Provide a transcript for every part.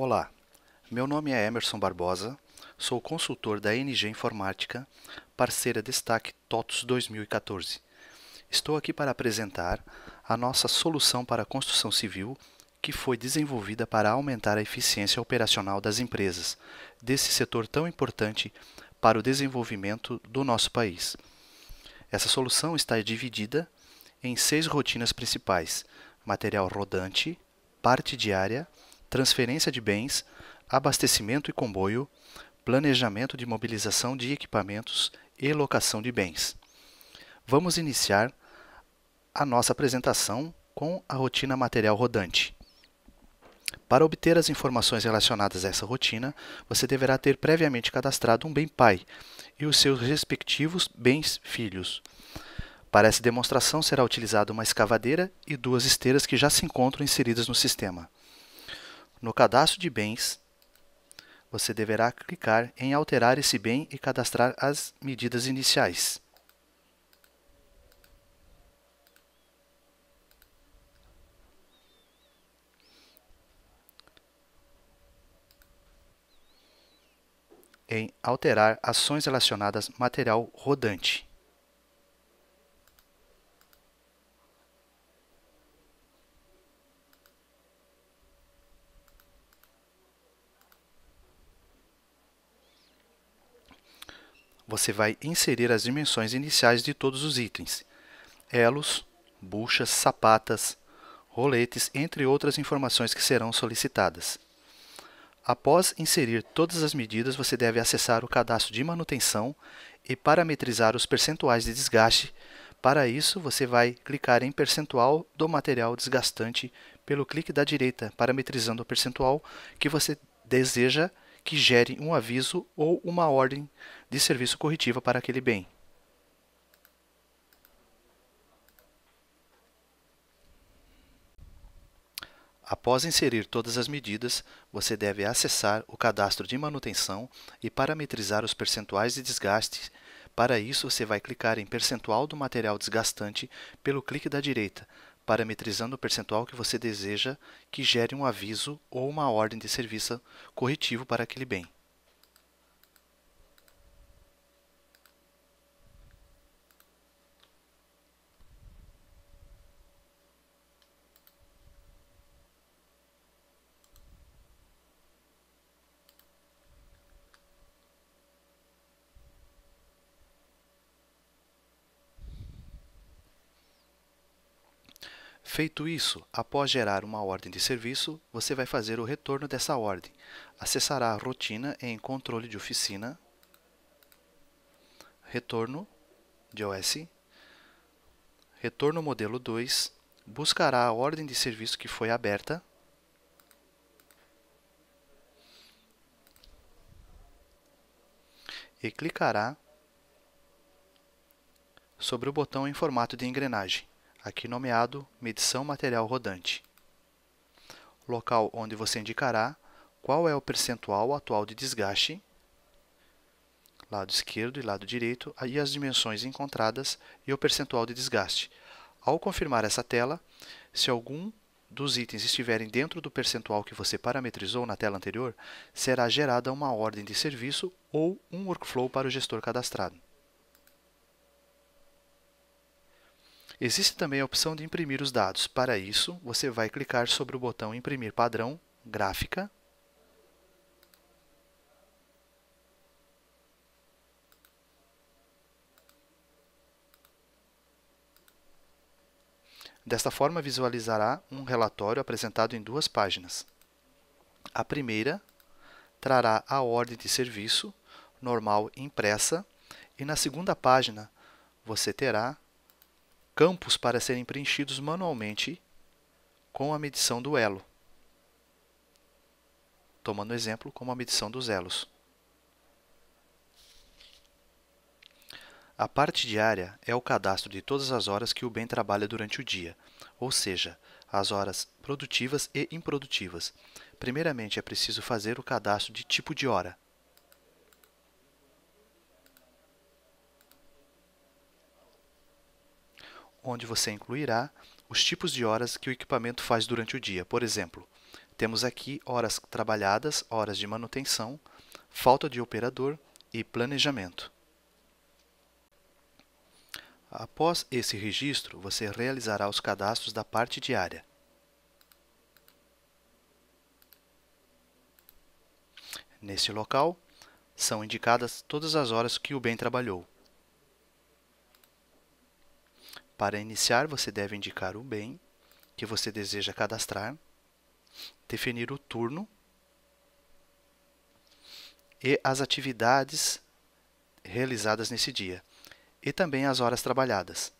Olá, meu nome é Emerson Barbosa, sou consultor da NG Informática, parceira Destaque TOTUS 2014. Estou aqui para apresentar a nossa solução para a construção civil que foi desenvolvida para aumentar a eficiência operacional das empresas, desse setor tão importante para o desenvolvimento do nosso país. Essa solução está dividida em 6 rotinas principais: material rodante, parte diária, transferência de bens, abastecimento e comboio, planejamento de mobilização de equipamentos e locação de bens. Vamos iniciar a nossa apresentação com a rotina material rodante. Para obter as informações relacionadas a essa rotina, você deverá ter previamente cadastrado um bem pai e os seus respectivos bens filhos. Para essa demonstração será utilizada uma escavadeira e 2 esteiras que já se encontram inseridas no sistema. No cadastro de bens, você deverá clicar em alterar esse bem e cadastrar as medidas iniciais. Em alterar ações relacionadas material rodante. Você vai inserir as dimensões iniciais de todos os itens: elos, buchas, sapatas, roletes, entre outras informações que serão solicitadas. Após inserir todas as medidas, você deve acessar o cadastro de manutenção e parametrizar os percentuais de desgaste. Para isso, você vai clicar em percentual do material desgastante pelo clique da direita, parametrizando o percentual que você deseja que gere um aviso ou uma ordem de serviço corretiva para aquele bem. Após inserir todas as medidas, você deve acessar o cadastro de manutenção e parametrizar os percentuais de desgaste. Para isso, você vai clicar em percentual do material desgastante pelo clique da direita, parametrizando o percentual que você deseja que gere um aviso ou uma ordem de serviço corretivo para aquele bem. Feito isso, após gerar uma ordem de serviço, você vai fazer o retorno dessa ordem. Acessará a rotina em controle de oficina, retorno de OS, retorno modelo 2, buscará a ordem de serviço que foi aberta, e clicará sobre o botão em formato de engrenagem, aqui nomeado Medição Material Rodante, local onde você indicará qual é o percentual atual de desgaste, lado esquerdo e lado direito, e as dimensões encontradas e o percentual de desgaste. Ao confirmar essa tela, se algum dos itens estiverem dentro do percentual que você parametrizou na tela anterior, será gerada uma ordem de serviço ou um workflow para o gestor cadastrado. Existe também a opção de imprimir os dados. Para isso, você vai clicar sobre o botão Imprimir Padrão, Gráfica, desta forma, visualizará um relatório apresentado em 2 páginas. A primeira trará a ordem de serviço normal impressa e na segunda página você terá campos para serem preenchidos manualmente com a medição do elo, tomando exemplo como a medição dos elos. A parte diária é o cadastro de todas as horas que o bem trabalha durante o dia, ou seja, as horas produtivas e improdutivas. Primeiramente, é preciso fazer o cadastro de tipo de hora. Onde você incluirá os tipos de horas que o equipamento faz durante o dia. Por exemplo, Temos aqui horas trabalhadas, horas de manutenção, falta de operador e planejamento. Após esse registro, você realizará os cadastros da parte diária. Neste local, são indicadas todas as horas que o bem trabalhou. Para iniciar, você deve indicar o bem que você deseja cadastrar, definir o turno e as atividades realizadas nesse dia, e também as horas trabalhadas.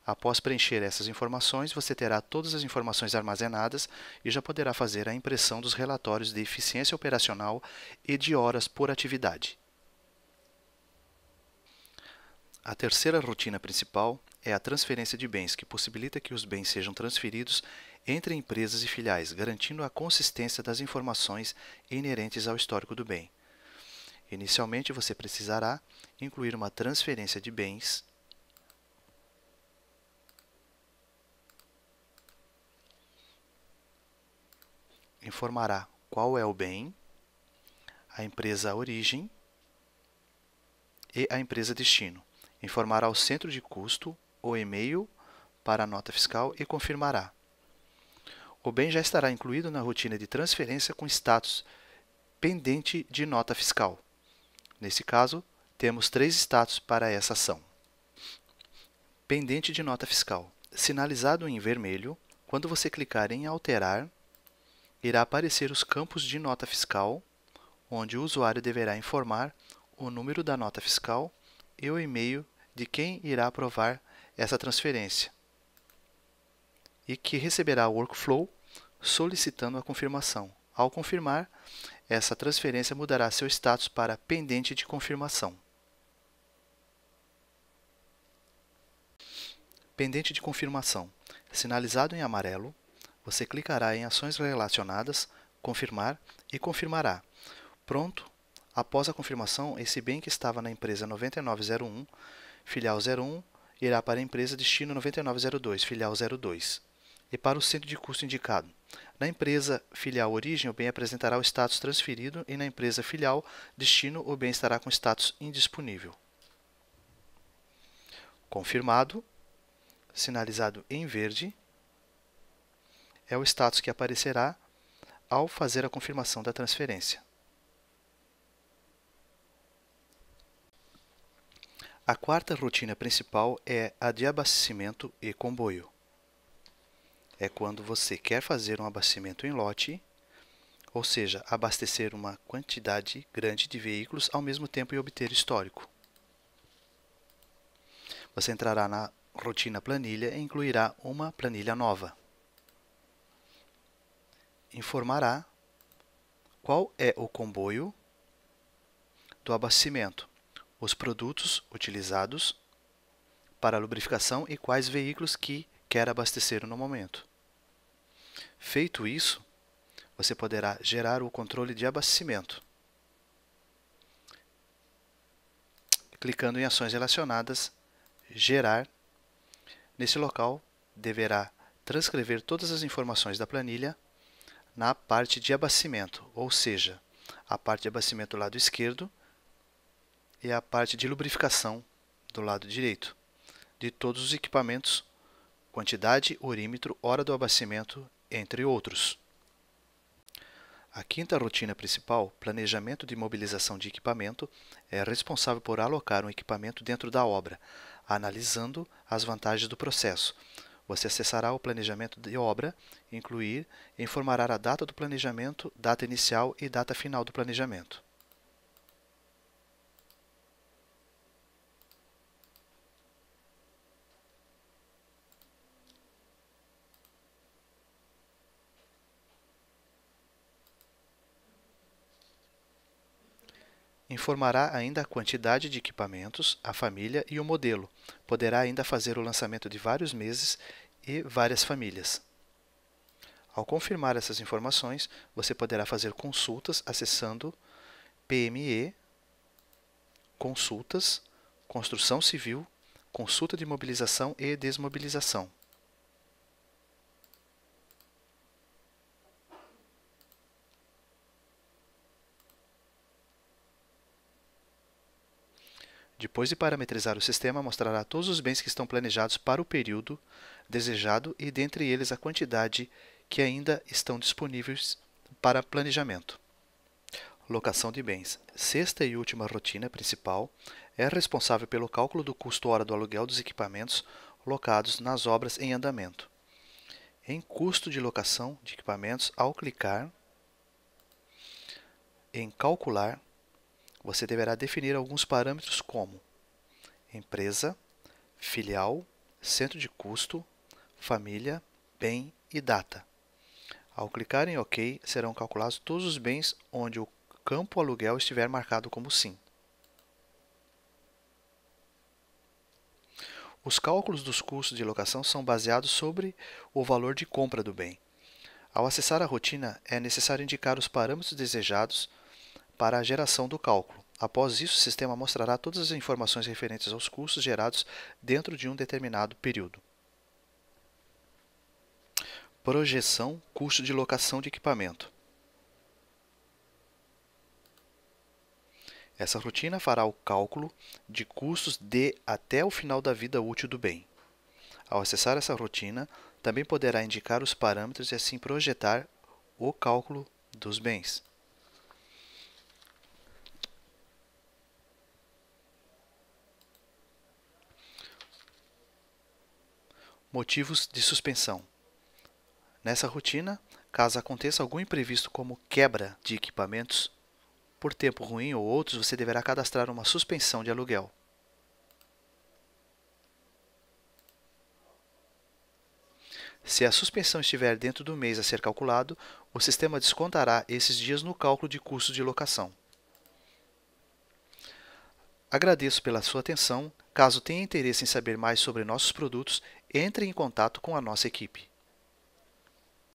Após preencher essas informações, você terá todas as informações armazenadas e já poderá fazer a impressão dos relatórios de eficiência operacional e de horas por atividade. A terceira rotina principal é a transferência de bens, que possibilita que os bens sejam transferidos entre empresas e filiais, garantindo a consistência das informações inerentes ao histórico do bem. Inicialmente, você precisará incluir uma transferência de bens informará qual é o bem, a empresa origem e a empresa destino. Informará o centro de custo, o e-mail para a nota fiscal e confirmará. O bem já estará incluído na rotina de transferência com status pendente de nota fiscal. Nesse caso, temos 3 status para essa ação. Pendente de nota fiscal. Sinalizado em vermelho, quando você clicar em alterar, irá aparecer os campos de nota fiscal, onde o usuário deverá informar o número da nota fiscal e o e-mail de quem irá aprovar essa transferência e que receberá o workflow solicitando a confirmação. Ao confirmar, essa transferência mudará seu status para pendente de confirmação. Pendente de confirmação. Sinalizado em amarelo, você clicará em ações relacionadas, confirmar e confirmará. Pronto! Após a confirmação, esse bem que estava na empresa 9901, filial 01, irá para a empresa destino 9902, filial 02, e para o centro de custo indicado. Na empresa filial origem, o bem apresentará o status transferido e na empresa filial destino, o bem estará com status indisponível. Confirmado, sinalizado em verde, é o status que aparecerá ao fazer a confirmação da transferência. A quarta rotina principal é a de abastecimento e comboio. É quando você quer fazer um abastecimento em lote, ou seja, abastecer uma quantidade grande de veículos ao mesmo tempo e obter histórico. Você entrará na rotina planilha e incluirá uma planilha nova. Informará qual é o comboio do abastecimento, os produtos utilizados para a lubrificação e quais veículos que quer abastecer no momento. Feito isso, você poderá gerar o controle de abastecimento, clicando em ações relacionadas, gerar. Nesse local, deverá transcrever todas as informações da planilha na parte de abastecimento, ou seja, a parte de abastecimento do lado esquerdo e a parte de lubrificação do lado direito, de todos os equipamentos, quantidade, orímetro, hora do abastecimento, entre outros. A quinta rotina principal, planejamento de mobilização de equipamento, é responsável por alocar um equipamento dentro da obra, analisando as vantagens do processo. Você acessará o planejamento de obra, incluir e informará a data do planejamento, data inicial e data final do planejamento. Informará ainda a quantidade de equipamentos, a família e o modelo. Poderá ainda fazer o lançamento de vários meses e várias famílias. Ao confirmar essas informações, você poderá fazer consultas acessando PME, Consultas, Construção Civil, Consulta de Mobilização e Desmobilização. Depois de parametrizar o sistema, mostrará todos os bens que estão planejados para o período desejado e dentre eles a quantidade que ainda estão disponíveis para planejamento. Locação de bens. Sexta e última rotina principal é responsável pelo cálculo do custo hora do aluguel dos equipamentos locados nas obras em andamento. Em custo de locação de equipamentos, ao clicar em calcular, você deverá definir alguns parâmetros como empresa, filial, centro de custo, família, bem e data. Ao clicar em OK, serão calculados todos os bens onde o campo aluguel estiver marcado como sim. Os cálculos dos custos de locação são baseados sobre o valor de compra do bem. Ao acessar a rotina, é necessário indicar os parâmetros desejados para a geração do cálculo. Após isso, o sistema mostrará todas as informações referentes aos custos gerados dentro de um determinado período. Projeção custo de locação de equipamento. Essa rotina fará o cálculo de custos de até o final da vida útil do bem. Ao acessar essa rotina, também poderá indicar os parâmetros e assim projetar o cálculo dos bens. Motivos de suspensão. Nessa rotina, caso aconteça algum imprevisto como quebra de equipamentos, por tempo ruim ou outros, você deverá cadastrar uma suspensão de aluguel. Se a suspensão estiver dentro do mês a ser calculado, o sistema descontará esses dias no cálculo de custo de locação. Agradeço pela sua atenção. Caso tenha interesse em saber mais sobre nossos produtos, entre em contato com a nossa equipe.